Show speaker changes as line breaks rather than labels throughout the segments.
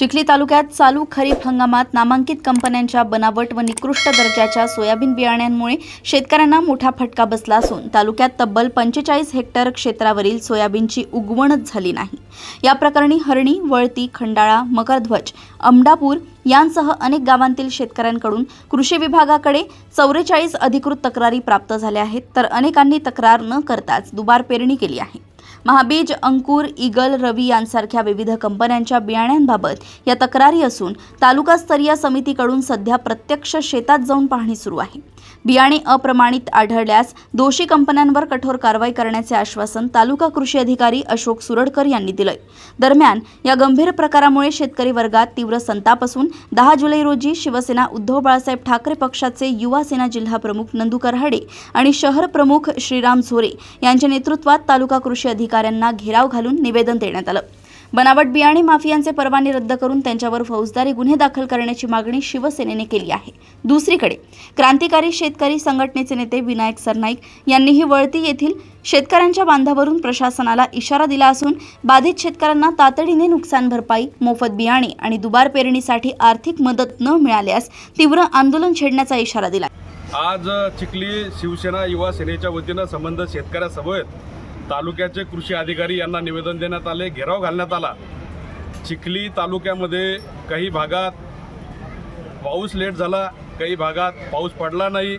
चिखली तालुक्यात चालू खरीप हंगामात नामांकित कंपन्यांच्या बनावट व निकृष्ट दर्जाच्या सोयाबीन बियाण्यांमुळे शेतकऱ्यांना मोठा फटका बसला असून तालुक्यात तब्बल 45 हेक्टर क्षेत्रावरील सोयाबीनची उगवणच झाली नाही। या प्रकरणी हरणी, वळती, खंडाळा, मकरध्वज, अमडापूर यांसह अनेक गावांतील शेतकऱ्यांकडून कृषी विभागाकडे 44 अधिकृत तक्रारी प्राप्त झाल्या आहेत, तर अनेकांनी तक्रार न करताच दुबार पेरणी केली आहे। महाबीज, अंकुर, ईगल, रवी यांसारख्या विविध कंपन्यांच्या बियाण्यांबाबत या तक्रारी असून तालुकास्तरीय समितीकडून सध्या प्रत्यक्ष शेतात जाऊन पाहणी सुरू आहे। बियाणे अप्रमाणित आढळल्यास दोषी कंपन्यांवर कठोर कारवाई करण्याचे आश्वासन तालुका कृषी अधिकारी अशोक सुरडकर यांनी दिले। दरम्यान या गंभीर प्रकारामुळे शेतकरी वर्गात तीव्र संताप असून 10 जुलै रोजी शिवसेना उद्धव बाळासाहेब ठाकरे पक्षाचे युवा सेना जिल्हा प्रमुख नंदू कराडे आणि शहर प्रमुख श्रीराम झोरे यांच्या नेतृत्वात तालुका कृषी अधिकाऱ्यांना घेराव घालून निवेदन देण्यात आलं। बनावट बियाणे माफियांचे परवाने रद्द करून त्यांच्यावर फौजदारी गुन्हे दाखल करण्याची मागणी शिवसेनेने केली आहे। दुसरीकडे क्रांतिकारी शेतकरी संघटनेचे नेते विनायक सरनाईक यांनीही वळती येथील शेतकऱ्यांच्या बांधावरून प्रशासनाला इशारा दिला असून बाधित शेतकऱ्यांना तातडीने नुकसान भरपाई, मोफत बियाणे आणि दुबार पेरणीसाठी आर्थिक मदत न मिळाल्यास तीव्र आंदोलन छेडण्याचा इशारा दिला।
आज चिखली शिवसेना युवा सेनेच्या वतीनं संबंधित शेतकऱ्यांसमवेत तालुक्याचे कृषी अधिकारी यांना निवेदन देण्यात आले, घेराव घालण्यात आला। चिखली तालुक्यामध्ये काही भागात पाऊस लेट झाला, काही भागात पाऊस पडला नाही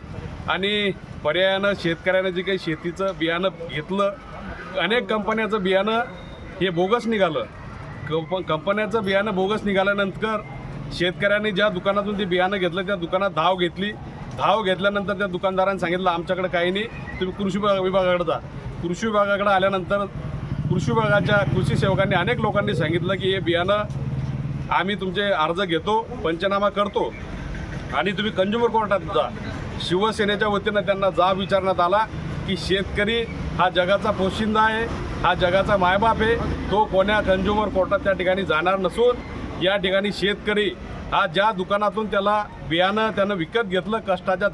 आणि पर्यायानं शेतकऱ्यानं जे काही शेतीचं बियाणं घेतलं, अनेक कंपन्याचं बियाणं हे बोगस निघालं। कंपन्याचं बियाणं बोगस निघाल्यानंतर शेतकऱ्यांनी ज्या दुकानातून ते बियाणं घेतलं त्या दुकानात धाव घेतली। धाव घेतल्यानंतर त्या दुकानदारांनी सांगितलं आमच्याकडे काही नाही, तुम्ही कृषी विभागाकडे जा। कृषी विभागाकडे आल्यानंतर कृषी विभागाच्या कृषी सेवकांनी अनेक लोकांनी सांगितलं की हे बियाणं आम्ही तुमचे अर्ज घेतो, पंचनामा करतो आणि तुम्ही कंझ्युमर कोर्टात जा। शिवसेनेच्या वतीनं त्यांना जाब विचारण्यात आला की शेतकरी हा जगाचा पोशिंदा आहे, हा जगाचा मायबाप आहे, तो कोण्या कंझ्युमर कोर्टात त्या ठिकाणी जाणार नसून या ठिकाणी शेतकरी हा ज्या दुकानातून त्याला बियाणं त्यानं विकत घेतलं, कष्टाच्या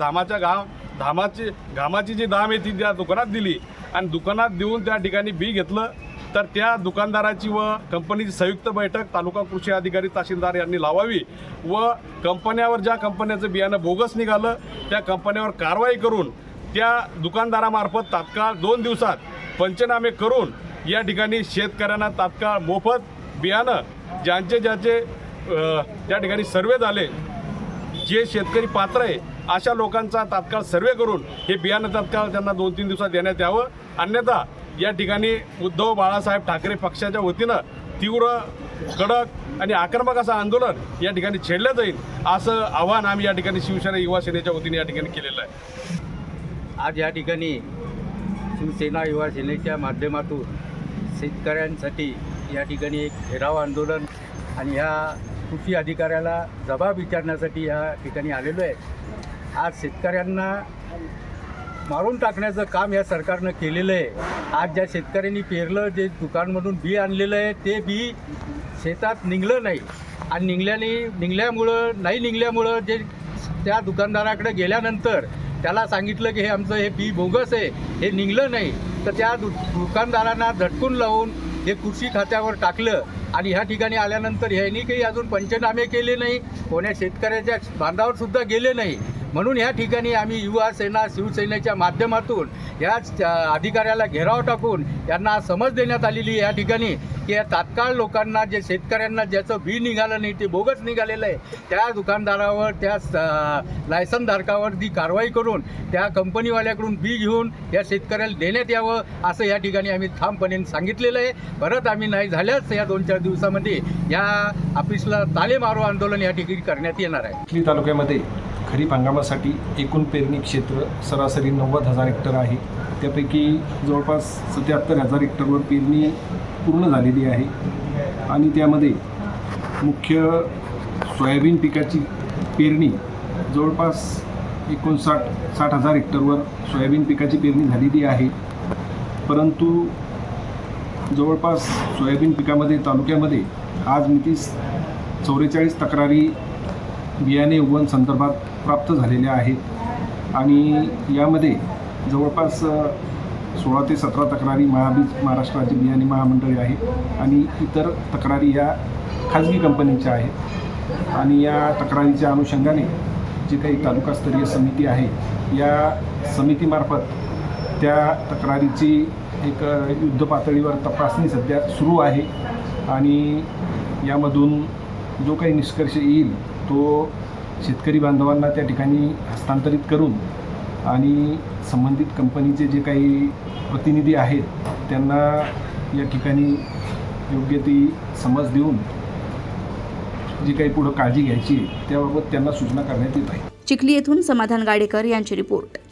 घामाची जी दाम आहे ती त्या दुकानात दिली आणि दुकानात देऊन त्या ठिकाणी बी घेतलं, तर त्या दुकानदाराची व कंपनीची संयुक्त बैठक तालुका कृषी अधिकारी तहसीलदार यांनी लावावी व कंपन्यावर ज्या कंपन्याचं बियाणं बोगस निघालं त्या कंपन्यावर कारवाई करून त्या दुकानदारामार्फत तात्काळ 2 दिवसात पंचनामे करून या ठिकाणी शेतकऱ्यांना तात्काळ मोफत बियाणं ज्यांचे त्या ठिकाणी सर्वे झाले, जे शेतकरी पात्र आहे अशा लोकांचा तात्काळ सर्वे करून हे बियाणं तात्काळ त्यांना 2-3 दिवसात देण्यात यावं, अन्यथा या ठिकाणी उद्धव बाळासाहेब ठाकरे पक्षाच्या वतीनं तीव्र, कडक आणि आक्रमक असं आंदोलन या ठिकाणी छेडलं जाईल असं आवाहन आम्ही या ठिकाणी शिवसेना युवा सेनेच्या वतीने या ठिकाणी केलेलं आहे।
आज या ठिकाणी शिवसेना युवा सेनेच्या माध्यमातून शेतकऱ्यांसाठी या ठिकाणी एक घेराव आंदोलन आणि ह्या कृषी अधिकाऱ्याला जबाब विचारण्यासाठी या ठिकाणी आलेलो आहे। आज शेतकऱ्यांना मारून टाकण्याचं काम या सरकारनं केलेलं आहे। आज ज्या शेतकऱ्यांनी पेरलं, जे दुकानमधून बी आणलेलं आहे ते बी शेतात निघलं नाही आणि निघल्यामुळं जे त्या दुकानदाराकडे गेल्यानंतर त्याला सांगितलं की हे आमचं हे बी बोगस आहे, हे निघलं नाही, तर त्या दुकानदारांना झटकून लावून हे कृषी खात्यावर टाकलं आणि ह्या ठिकाणी आल्यानंतर ह्यांनी काही अजून पंचनामे केले नाही, कोण्या शेतकऱ्याच्या बांधावर सुद्धा गेले नाही। म्हणून ह्या ठिकाणी आम्ही युवा सेना शिवसेनेच्या माध्यमातून या अधिकाऱ्याला घेराव टाकून यांना समज देण्यात आलेली या ठिकाणी की या तात्काळ लोकांना, जे शेतकऱ्यांना ज्याचं बी निघालं नाही, ते बोगस निघालेलं आहे, त्या दुकानदारावर, त्या लायसनधारकावर ती कारवाई करून त्या कंपनीवाल्याकडून बी घेऊन या शेतकऱ्याला देण्यात यावं असं या ठिकाणी आम्ही ठामपणे सांगितलेलं आहे। परत आम्ही नाही झाल्यास या 2-4 दिवसामध्ये या ऑफिसला ताले मारो आंदोलन या ठिकाणी करण्यात येणार आहे।
चिखली तालुक्यामध्ये खरीप हंगामासाठी एकूण पेरणी क्षेत्र सरासरी 90,000 हेक्टर आहे। त्यापैकी जवळपास 77,000 हेक्टरवर पेरणी पूर्ण झालेली आहे आणि त्यामध्ये मुख्य सोयाबीन पिकाची पेरणी जवळपास 60,000 हेक्टरवर सोयाबीन पिकाची पेरणी झालेली आहे। परंतु जवळपास सोयाबीन पिकामध्ये तालुक्यामध्ये आज मितीस 44 तक्रारी बियाणे उगवण संदर्भात प्राप्त झालेल्या आहेत आणि यामध्ये जवळपास 16 ते 17 तक्रारी महाराष्ट्र राज्य बियाणे महामंडळ आहे आणि इतर तक्रारी ह्या खाजगी कंपनीच्या आहेत आणि या तक्रारीच्या अनुषंगाने जी काही तालुकास्तरीय समिती आहे या समितीमार्फत त्या तक्रारीची एक युद्ध पातळीवर तपासणी सध्या सुरू आहे आणि यामधून जो काही निष्कर्ष येईल तो शेतकरी बांधवांना त्या ठिकाणी हस्तांतरित करून आणि संबंधित कंपनीचे जे काही प्रतिनिधी आहेत त्यांना या ठिकाणी योग्य ती समज देऊन जी काही पुढं काळजी घ्यायची त्याबाबत त्यांना सूचना करण्यात येत आहे.
चिखली येथून समाधान गाडेकर यांची रिपोर्ट.